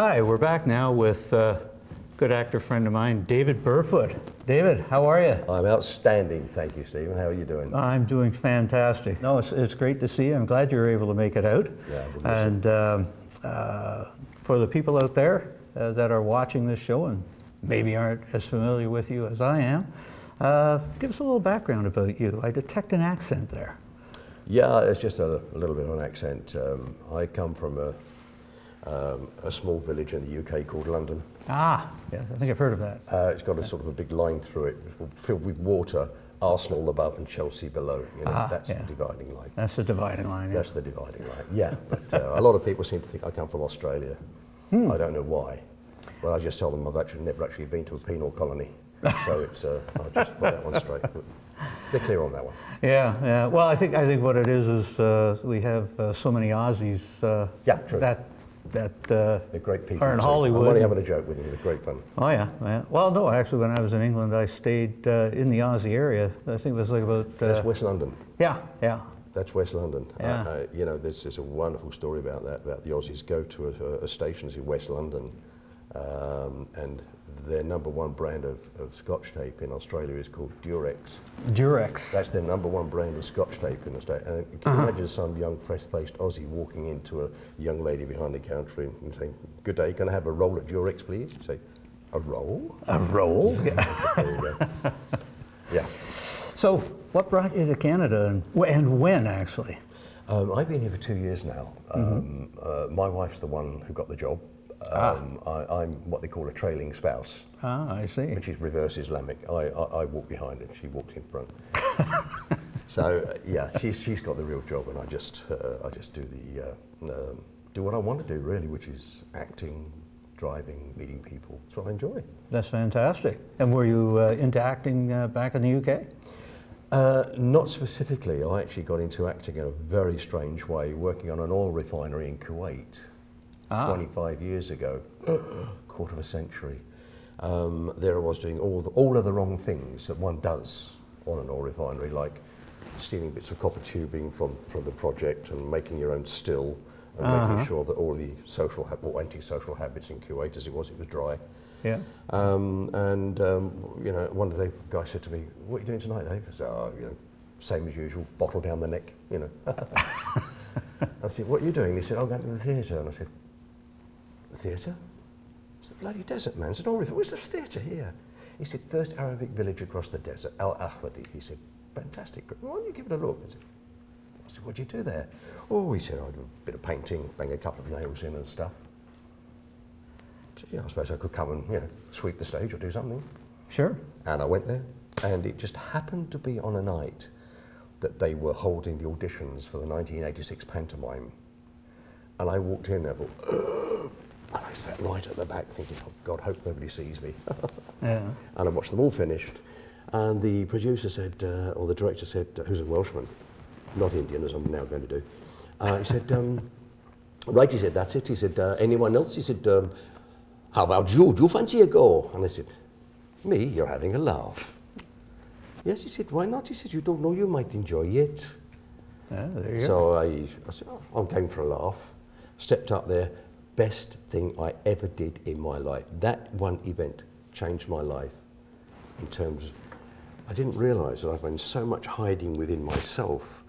Hi, we're back now with a good actor friend of mine, David Burfoot. David, how are you? I'm outstanding, thank you, Stephen. How are you doing? I'm doing fantastic. No, it's great to see you. I'm glad you were able to make it out. Yeah, and for the people out there that are watching this show and maybe aren't as familiar with you as I am, give us a little background about you. I detect an accent there. Yeah, it's just a little bit of an accent. I come from a small village in the UK called London. Ah, yeah, I think I've heard of that. It's got a sort of a big line through it, filled with water, Arsenal above and Chelsea below. You know, that's the dividing line. That's the dividing line. That's the dividing line, yeah. But a lot of people seem to think I come from Australia. I don't know why. Well, I just tell them I've never actually been to a penal colony. So it's, I'll just put that one straight. But they're clear on that one. Yeah, yeah. Well, I think what it is we have so many Aussies true. that they're great people. are in Hollywood. I'm only having a joke with you. They're great fun. Oh yeah, yeah. Well, no, actually, when I was in England, I stayed in the Aussie area. I think it was like about. That's West London. Yeah, yeah. That's West London. Yeah. You know, there's a wonderful story about that. About the Aussies go to a station in West London, and their #1 brand of Scotch tape in Australia is called Durex. Durex. That's their #1 brand of Scotch tape in Australia. And can you imagine some young, fresh-faced Aussie walking into a young lady behind the counter and saying, "Good day, can I have a roll of Durex, please?" You say, "A roll? A roll?" Yeah. There you go. Yeah. So, what brought you to Canada, and when actually? I've been here for 2 years now. My wife's the one who got the job. I'm what they call a trailing spouse. Ah, I see. Which is reverse Islamic. I walk behind her, she walks in front. So yeah, she's got the real job, and I just do what I want to do really, which is acting, driving, meeting people. That's what I enjoy. That's fantastic. And were you into acting back in the UK? Not specifically. I actually got into acting in a very strange way, working on an oil refinery in Kuwait. 25 years ago, quarter of a century. There I was doing all of the wrong things that one does on an oil refinery, like stealing bits of copper tubing from the project and making your own still and making sure that all the anti-social habits in Kuwait, as it was dry. Yeah. You know, one of the guys said to me, "What are you doing tonight, Dave?" I said, "Oh, you know, same as usual, bottle down the neck, you know." I said, "What are you doing?" He said, "I'm going to the theatre." And I said, "The theatre? It's the bloody desert, man. It's an oil refinery. Where's the theatre here?" He said, "First Arabic village across the desert, Al-Ahwadi." He said, "Fantastic. Why don't you give it a look?" I said, "What do you do there?" "Oh," he said, "I do a bit of painting, bang a couple of nails in and stuff." I said, "Yeah, I suppose I could come and, you know, sweep the stage or do something." Sure. And I went there, and it just happened to be on a night that they were holding the auditions for the 1986 pantomime. And I walked in there, and I sat right at the back thinking, "Oh God, hope nobody sees me." Yeah. And I watched them all finished, and the producer said, or the director said, who's a Welshman, not Indian as I'm now going to do, he said, "Right," he said, "that's it." He said, "Anyone else?" He said, "How about you? Do you fancy a go?" And I said, "Me? You're having a laugh." "Yes," he said, "why not?" He said, "You don't know, you might enjoy it." Yeah, there you so go. I said, "Oh, I'm game for a laugh." Stepped up there, best thing I ever did in my life. That one event changed my life in terms, I didn't realise that I've been so much hiding within myself.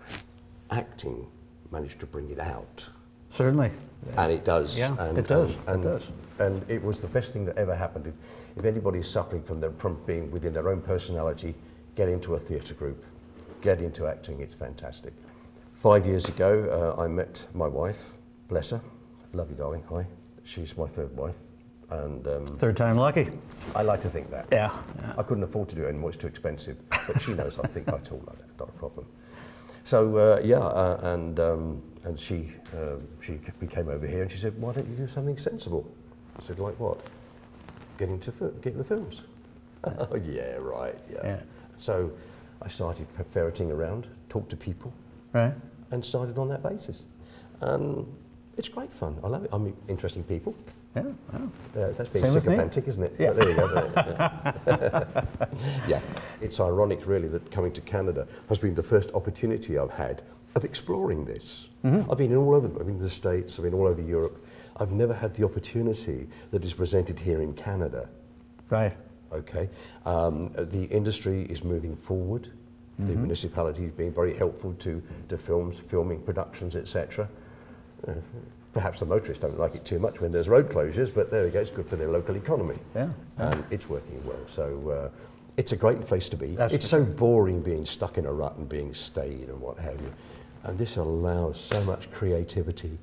Acting managed to bring it out. Certainly. And it does. Yeah, and, it does. And, it does. And it was the best thing that ever happened. If anybody's suffering from being within their own personality, get into a theatre group, get into acting, it's fantastic. 5 years ago, I met my wife, bless her, love you darling, hi. She's my third wife. And third time lucky. I like to think that. Yeah. I couldn't afford to do it anymore, it's too expensive, but she knows I think I talk like that, not a problem. So and she came over here and she said, "Why don't you do something sensible?" I said, "Like what?" Get into the films." Oh yeah, right, yeah. So I started ferreting around, talked to people, right, and started on that basis. It's great fun. I love it. I meet interesting people. Yeah, wow. That's being sycophantic, isn't it? Yeah. But there you go. Yeah. It's ironic, really, that coming to Canada has been the first opportunity I've had of exploring this. I've been all over, I've been in the States, I've been all over Europe. I've never had the opportunity that is presented here in Canada. Right. Okay, the industry is moving forward. The municipality is being very helpful to films, filming productions, etc. Perhaps the motorists don't like it too much when there's road closures, but there we go, it's good for their local economy. Yeah. And it's working well. So it's a great place to be. It's so boring being stuck in a rut and being stayed and what have you. And this allows so much creativity.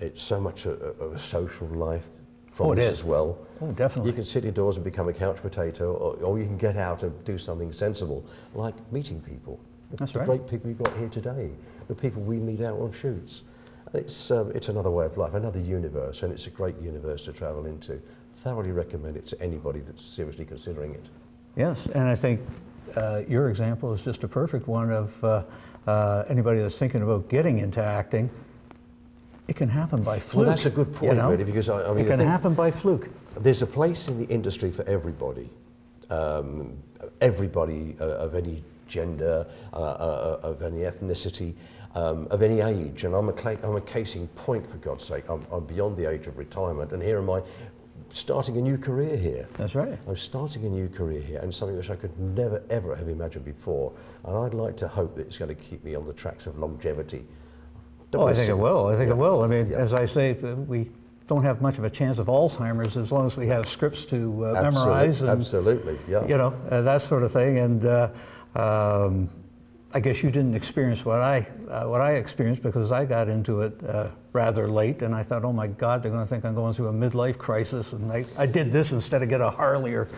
It's so much of a social life from this as well. Oh, definitely. You can sit indoors and become a couch potato, or you can get out and do something sensible, like meeting people. That's the right. great people you've got here today, the people we meet out on shoots. It's another way of life, another universe, and it's a great universe to travel into. Thoroughly recommend it to anybody that's seriously considering it. Yes, and I think your example is just a perfect one of anybody that's thinking about getting into acting. It can happen by fluke. Well, that's a good point, really, because I mean, it can happen by fluke. There's a place in the industry for everybody. Everybody of any gender, of any ethnicity, of any age. And I'm a case in point, for God's sake. I'm beyond the age of retirement, and here am I starting a new career here. That's right. I'm starting a new career here, and something which I could never, ever have imagined before. And I'd like to hope that it's going to keep me on the tracks of longevity. I think it will. I think it will. I mean, as I say, we don't have much of a chance of Alzheimer's as long as we have scripts to memorize. And, absolutely, yeah. You know, that sort of thing. And I guess you didn't experience what I experienced, because I got into it rather late, and I thought, oh my God, they're going to think I'm going through a midlife crisis, and I did this instead of get a Harley or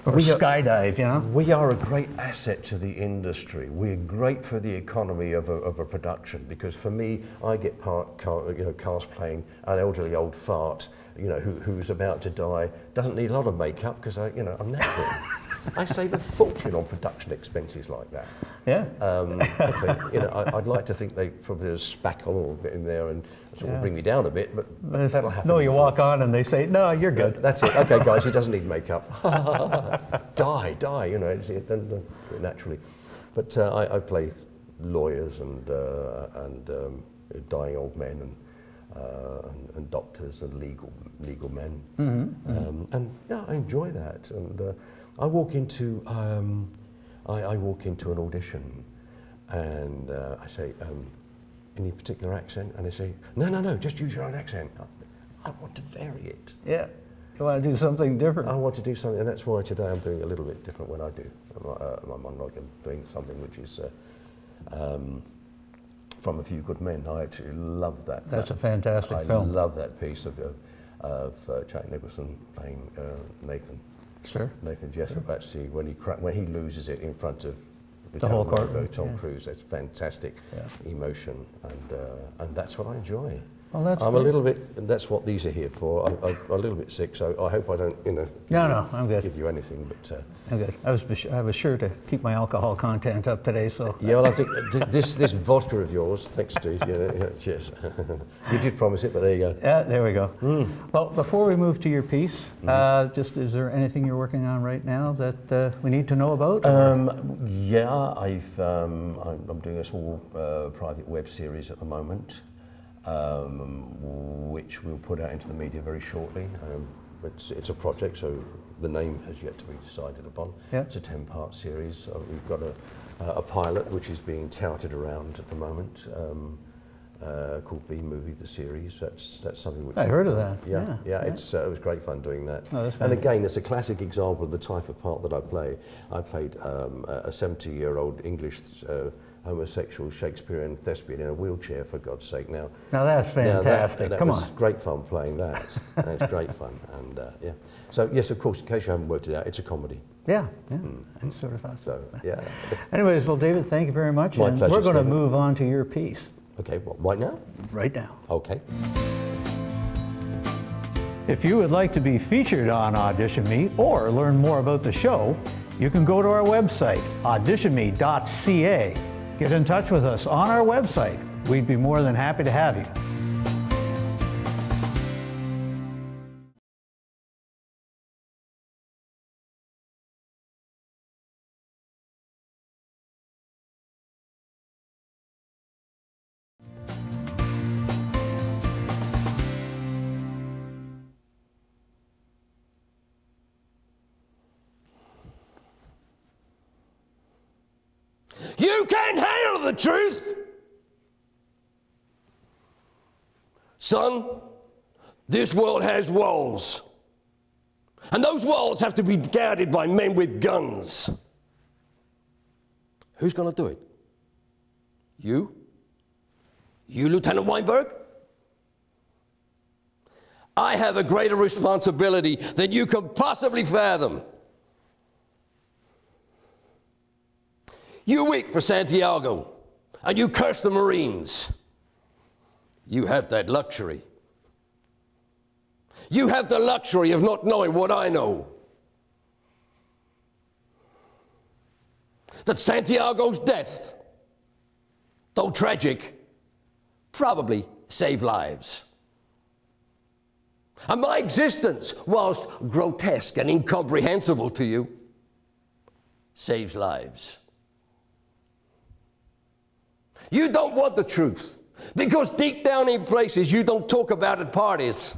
skydive, you know? We are a great asset to the industry. We're great for the economy of a production, because for me, I get cast playing an elderly old fart, you know, who's about to die, doesn't need a lot of makeup because I'm natural. I save a fortune on production expenses like that. Yeah. I'd like to think they probably spackle or get in there and sort of bring me down a bit, but that'll happen. No, you walk on and they say, no, you're good. Yeah, that's it. Okay, guys, he doesn't need makeup. die, naturally. But I play lawyers and dying old men and doctors and legal men. And yeah, I enjoy that. And I walk into an audition, and I say, any particular accent? And they say, no, just use your own accent. I want to vary it. Yeah, you want to do something different. I want to do something, and that's why today I'm doing a little bit different when I do my monologue. I'm doing something which is from A Few Good Men. I actually love that. That's a fantastic film. I love that piece of Jack Nicholson playing Nathan. Sure. Nathan Jessup, actually, when he loses it in front of the whole court, Tom Cruise, that's fantastic emotion, and that's what I enjoy. Well, that's I'm great. A little bit. That's what these are here for. I'm a little bit sick, so I hope I don't, No, I'm good. Give you anything, but I'm good. I was sure to keep my alcohol content up today, so. Yeah, well, I think this vodka of yours, thanks, Steve. Cheers. You did promise it, but there you go. Yeah, there we go. Well, before we move to your piece, is there anything you're working on right now that we need to know about? Yeah, I'm doing a small private web series at the moment. Which we'll put out into the media very shortly. It's a project, so the name has yet to be decided upon. Yeah. It's a 10-part series. We've got a pilot which is being touted around at the moment, called B-Movie, the series. That's something which I heard of that. Yeah. It was great fun doing that. Oh, and again, it's a classic example of the type of part that I play. I played a 70-year-old English homosexual Shakespearean thespian in a wheelchair, for God's sake. Now that's fantastic. That was great fun playing that. It's great fun, and yeah. So yes, of course, in case you haven't worked it out, it's a comedy. Yeah. I sort of thought so. Yeah. Anyways, well, David, thank you very much. My pleasure. We're going to move on to your piece. Okay. Well, right now? Right now. Okay. If you would like to be featured on AuditionME or learn more about the show, you can go to our website, auditionme.ca. Get in touch with us on our website. We'd be more than happy to have you. You can't handle the truth. Son, this world has walls. And those walls have to be guarded by men with guns. Who's going to do it? You? You, Lieutenant Weinberg? I have a greater responsibility than you can possibly fathom. You weep for Santiago, and you curse the Marines. You have that luxury. You have the luxury of not knowing what I know. That Santiago's death, though tragic, probably saved lives. And my existence, whilst grotesque and incomprehensible to you, saves lives. You don't want the truth, because deep down in places you don't talk about at parties.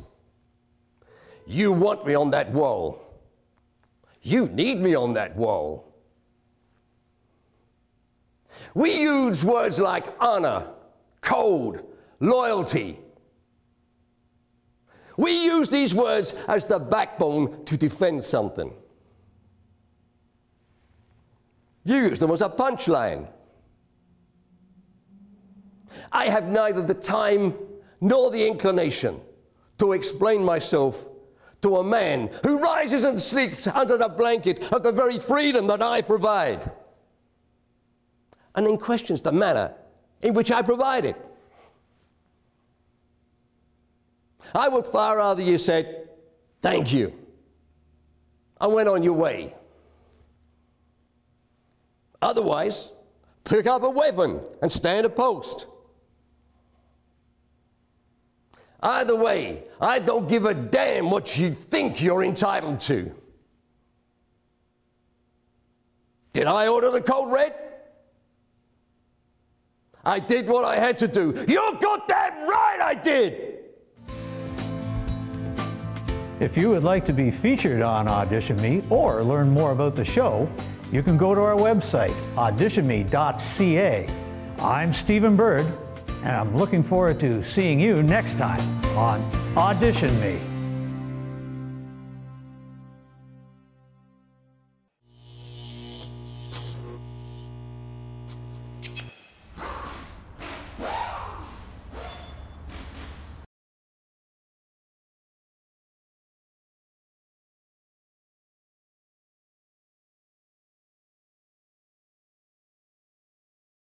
You want me on that wall. You need me on that wall. We use words like honor, code, loyalty. We use these words as the backbone to defend something. You use them as a punchline. I have neither the time nor the inclination to explain myself to a man who rises and sleeps under the blanket of the very freedom that I provide, and then questions the manner in which I provide it. I would far rather you said, thank you, and went on your way. Otherwise, pick up a weapon and stand a post. Either way, I don't give a damn what you think you're entitled to. Did I order the code red? I did what I had to do. You're goddamn right I did! If you would like to be featured on AuditionME or learn more about the show, you can go to our website, auditionme.ca. I'm Stephen Bird, and I'm looking forward to seeing you next time on AuditionME.